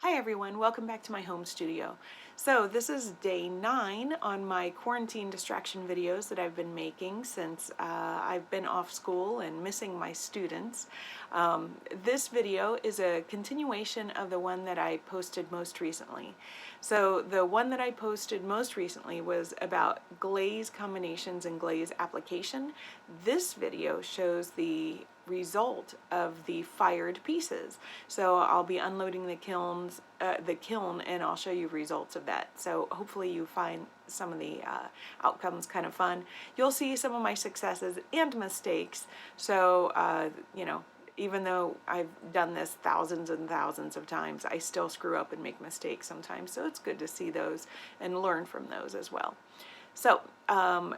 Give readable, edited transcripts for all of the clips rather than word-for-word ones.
Hi everyone, welcome back to my home studio. So this is day 9 on my quarantine distraction videos that I've been making since I've been off school and missing my students. This video is a continuation of the one that I posted most recently. So the one that I posted most recently was about glaze combinations and glaze application. This video shows the result of the fired pieces. So I'll be unloading the kiln and I'll show you results of that. So hopefully you find some of the outcomes kind of fun. You'll see some of my successes and mistakes. So, even though I've done this thousands and thousands of times, I still screw up and make mistakes sometimes. So it's good to see those and learn from those as well. So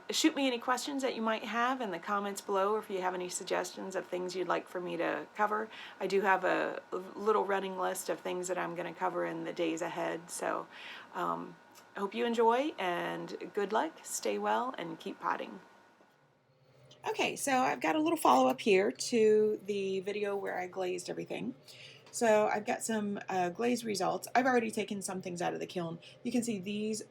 shoot me any questions that you might have in the comments below, or if you have any suggestions of things you'd like for me to cover. I do have a little running list of things that I'm going to cover in the days ahead. So I hope you enjoy, and good luck, stay well, and keep potting. Okay, so I've got a little follow-up here to the video where I glazed everything. So I've got some glaze results. I've already taken some things out of the kiln. You can see these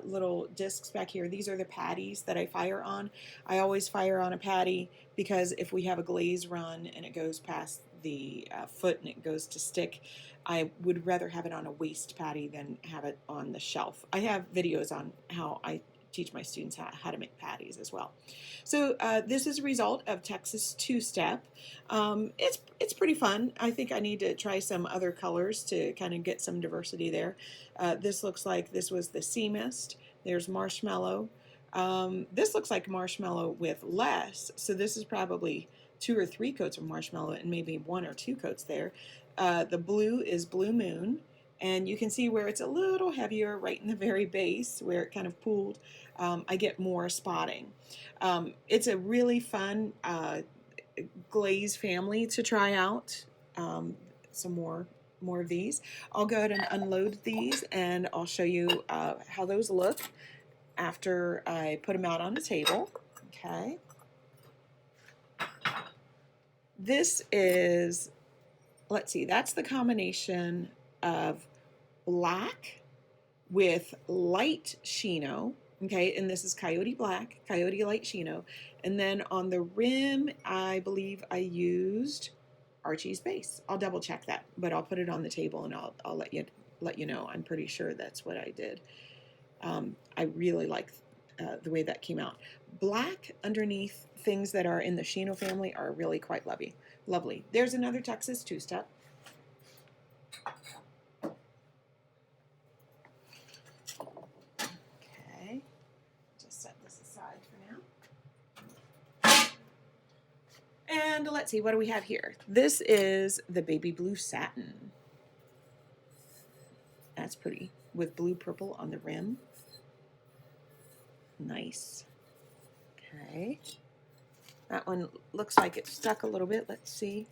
little discs back here. These are the patties that I fire on. I always fire on a patty because if we have a glaze run and it goes past the foot and it goes to stick, I would rather have it on a waste patty than have it on the shelf. I have videos on how I teach my students how to make patties as well. So this is a result of Texas two-step. It's pretty fun. I think I need to try some other colors to kind of get some diversity there. This looks like this was the sea mist. There's marshmallow. This looks like marshmallow with less, so this is probably 2 or 3 coats of marshmallow and maybe 1 or 2 coats there. The blue is Blue Moon. And you can see where it's a little heavier right in the very base where it kind of pooled. I get more spotting. It's a really fun glaze family to try out. Some more of these. I'll go ahead and unload these and I'll show you how those look after I put them out on the table. Okay. This is, let's see, that's the combination of black with light shino, okay, and this is Coyote Black, Coyote Light Shino, and then on the rim, I believe I used Archie's base. I'll double check that, but I'll put it on the table and I'll let you know. I'm pretty sure that's what I did. I really like the way that came out. Black underneath things that are in the Shino family are really quite lovely. There's another Texas two-step. And let's see, what do we have here? This is the baby blue satin. That's pretty, with blue purple on the rim. Nice. Okay. That one looks like it's stuck a little bit. Let's see.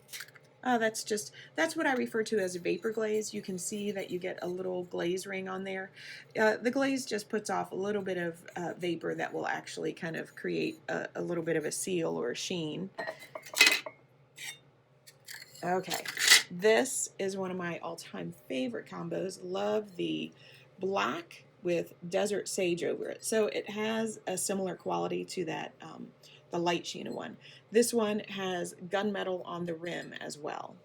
Oh, that's what I refer to as a vapor glaze. You can see that you get a little glaze ring on there. The glaze just puts off a little bit of vapor that will actually kind of create a little bit of a seal or a sheen. Okay, this is one of my all-time favorite combos. Love the black with Desert Sage over it. So it has a similar quality to that, the light Shino one. This one has gunmetal on the rim as well.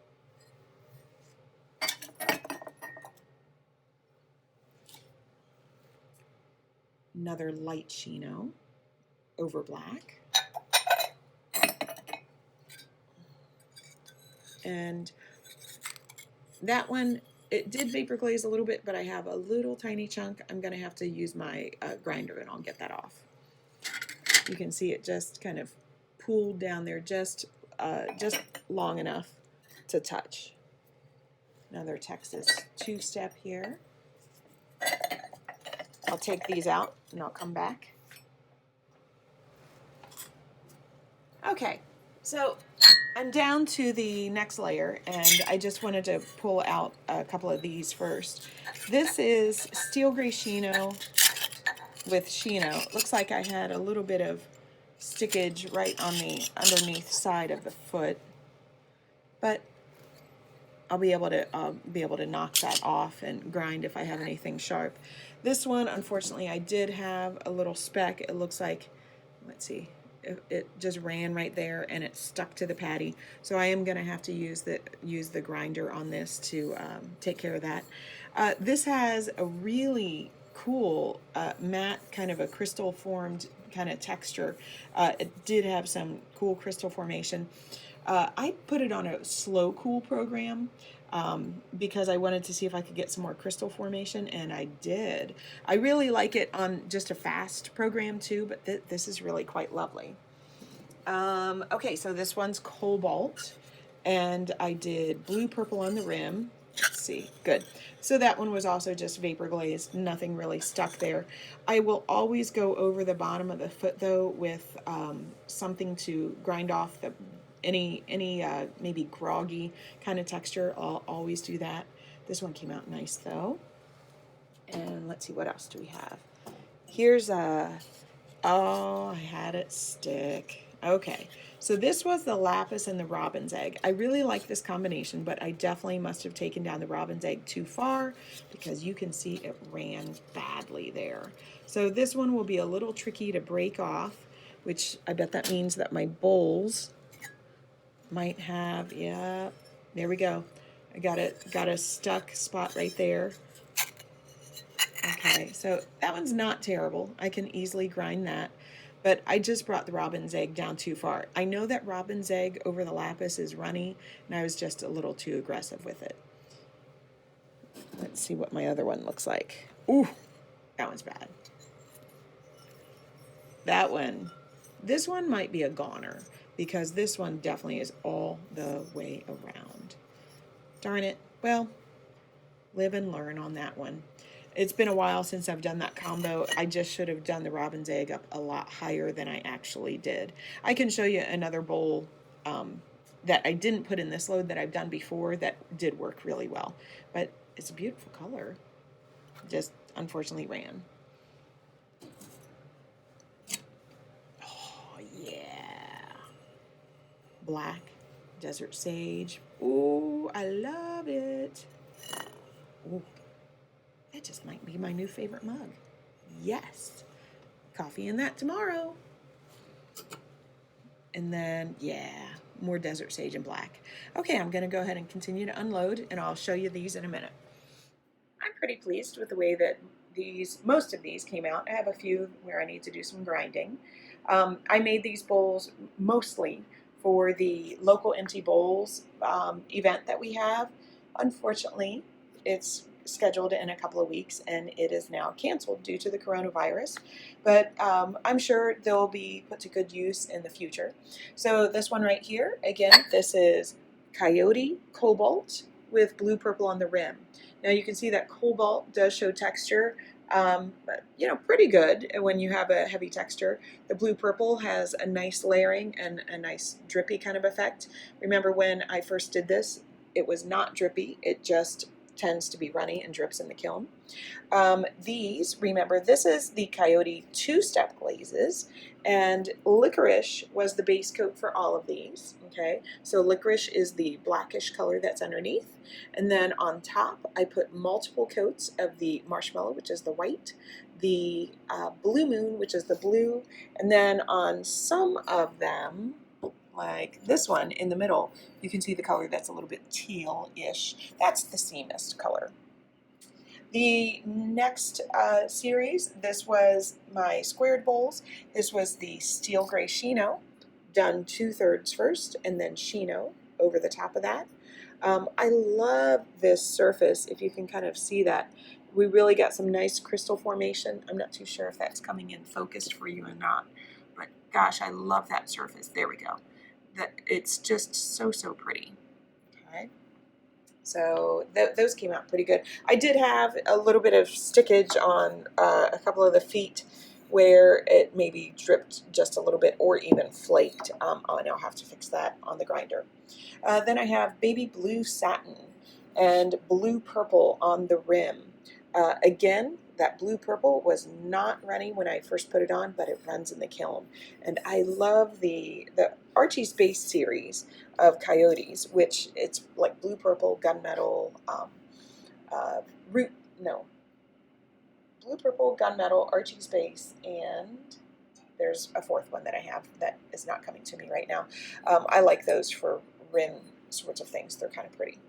Another light Shino over black. And that one, it did vapor glaze a little bit, but I have a little tiny chunk. I'm going to have to use my grinder and I'll get that off. You can see it just kind of pooled down there just long enough to touch. Another Texas two-step here. I'll take these out and I'll come back. Okay, so I'm down to the next layer, and I just wanted to pull out a couple of these first. This is Steel Gray Shino with Shino. It looks like I had a little bit of stickage right on the underneath side of the foot, but I'll be able to knock that off and grind if I have anything sharp. This one, unfortunately, I did have a little speck. It looks like, let's see, it just ran right there and it stuck to the patty. So I am going to have to use the grinder on this to take care of that. This has a really cool matte, kind of a crystal formed kind of texture. It did have some cool crystal formation. I put it on a slow cool program because I wanted to see if I could get some more crystal formation, and I did. I really like it on just a fast program too, but this is really quite lovely. Okay, so this one's Cobalt, and I did blue purple on the rim. Let's see, good. So that one was also just vapor glazed, nothing really stuck there. I will always go over the bottom of the foot though with something to grind off any maybe groggy kind of texture. I'll always do that. This one came out nice though. And let's see, what else do we have? Here's oh, I had it stick. Okay, so this was the Lapis and the robin's egg. I really like this combination, but I definitely must have taken down the robin's egg too far because you can see it ran badly there. So this one will be a little tricky to break off, which I bet that means that my bowls might have, yeah, there we go. I got a stuck spot right there. Okay, so that one's not terrible. I can easily grind that, but I just brought the robin's egg down too far. I know that robin's egg over the Lapis is runny, and I was just a little too aggressive with it. Let's see what my other one looks like. Ooh, that one's bad. That one, this one might be a goner, because this one definitely is all the way around. Darn it. Well, live and learn on that one. It's been a while since I've done that combo. I just should have done the robin's egg up a lot higher than I actually did. I can show you another bowl that I didn't put in this load that I've done before that did work really well. But it's a beautiful color. Just unfortunately ran. Oh, yeah. Black Desert Sage. Ooh, I love it. Ooh. That just might be my new favorite mug. Yes. Coffee in that tomorrow. And then, yeah, more Desert Sage and Black. Okay, I'm going to go ahead and continue to unload, and I'll show you these in a minute. I'm pretty pleased with the way that most of these came out. I have a few where I need to do some grinding. I made these bowls mostly for the local empty bowls event that we have. Unfortunately, it's scheduled in a couple of weeks and it is now canceled due to the coronavirus, but I'm sure they'll be put to good use in the future. So this one right here, again, this is Coyote Cobalt with blue purple on the rim. Now you can see that Cobalt does show texture, but you know, pretty good when you have a heavy texture. The blue purple has a nice layering and a nice drippy kind of effect. Remember when I first did this, it was not drippy, it just tends to be runny and drips in the kiln. These, remember, this is the Coyote two-step glazes, and licorice was the base coat for all of these. Okay, so licorice is the blackish color that's underneath, and then on top I put multiple coats of the marshmallow, which is the white, the blue moon, which is the blue, and then on some of them, like this one in the middle, you can see the color that's a little bit teal-ish. That's the sea mist color. The next series, this was my squared bowls. This was the steel gray Shino, done 2/3 first, and then Shino over the top of that. I love this surface, if you can kind of see that. We really got some nice crystal formation. I'm not too sure if that's coming in focused for you or not, but gosh, I love that surface. There we go. That it's just so pretty. Okay, so those came out pretty good. I did have a little bit of stickage on a couple of the feet where it maybe dripped just a little bit or even flaked. And I'll have to fix that on the grinder. Then I have baby blue satin and blue purple on the rim. Again, that blue purple was not runny when I first put it on, but it runs in the kiln. And I love the Archie's base series of Coyotes, which it's like blue purple, gunmetal, root, no, blue purple, gunmetal, Archie's base, and there's a fourth one that I have that is not coming to me right now. I like those for rim sorts of things. They're kind of pretty.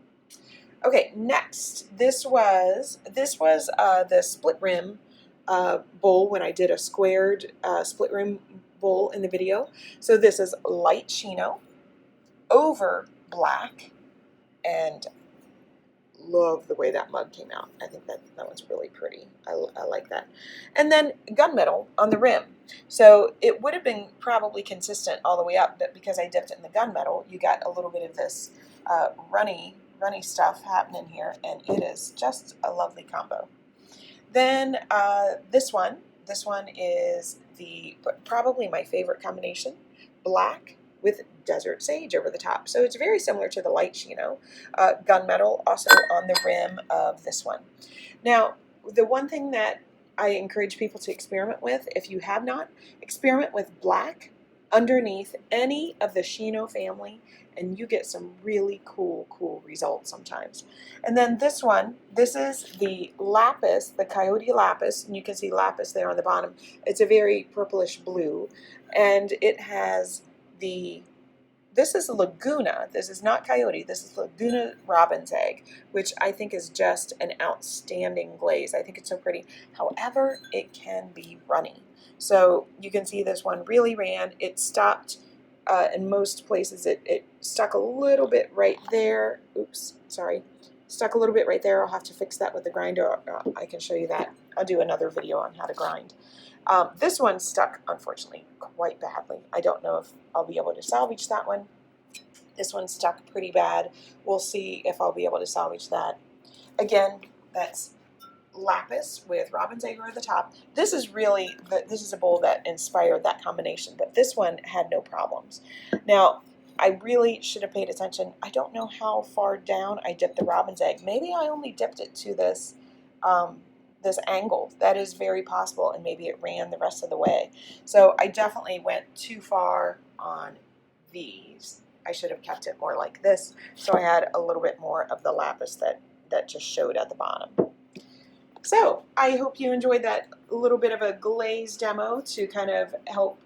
Okay, next, this was the split rim bowl when I did a squared split rim bowl in the video. So this is light Shino over black, and love the way that mug came out. I think that one's really pretty. I like that. And then gunmetal on the rim. So it would have been probably consistent all the way up, but because I dipped it in the gunmetal, you got a little bit of this runny stuff happening here, and it is just a lovely combo. Then this one is probably my favorite combination, black with Desert Sage over the top. So it's very similar to the light Shino. Gunmetal also on the rim of this one. Now, the one thing that I encourage people to experiment with, if you have not, experiment with black underneath any of the Shino family, and you get some really cool results sometimes. And then this one, this is the Lapis, the Coyote Lapis, and you can see Lapis there on the bottom. It's a very purplish blue, and it has this is Laguna. This is not Coyote. This is Laguna Robin's Egg, which I think is just an outstanding glaze. I think it's so pretty. However, it can be runny. So you can see this one really ran. It stopped in most places. It stuck a little bit right there. Oops, sorry. Stuck a little bit right there. I'll have to fix that with the grinder. I can show you that. I'll do another video on how to grind. This one stuck, unfortunately, quite badly. I don't know if I'll be able to salvage that one. This one stuck pretty bad. We'll see if I'll be able to salvage that. Again, that's Lapis with Robin's Egg over the top. This is really, this is a bowl that inspired that combination, but this one had no problems. Now, I really should have paid attention. I don't know how far down I dipped the Robin's Egg. Maybe I only dipped it to this this angle. That is very possible, and maybe it ran the rest of the way. So I definitely went too far on these. I should have kept it more like this, so I had a little bit more of the Lapis that just showed at the bottom. So I hope you enjoyed that little bit of a glaze demo to kind of help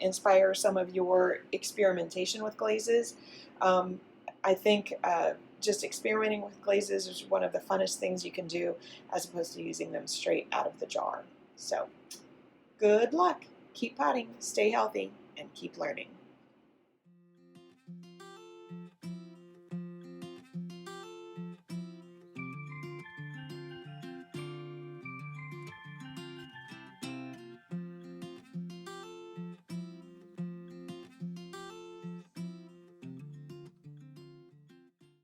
inspire some of your experimentation with glazes. I think just experimenting with glazes is one of the funnest things you can do, as opposed to using them straight out of the jar. So good luck, keep potting, stay healthy, and keep learning.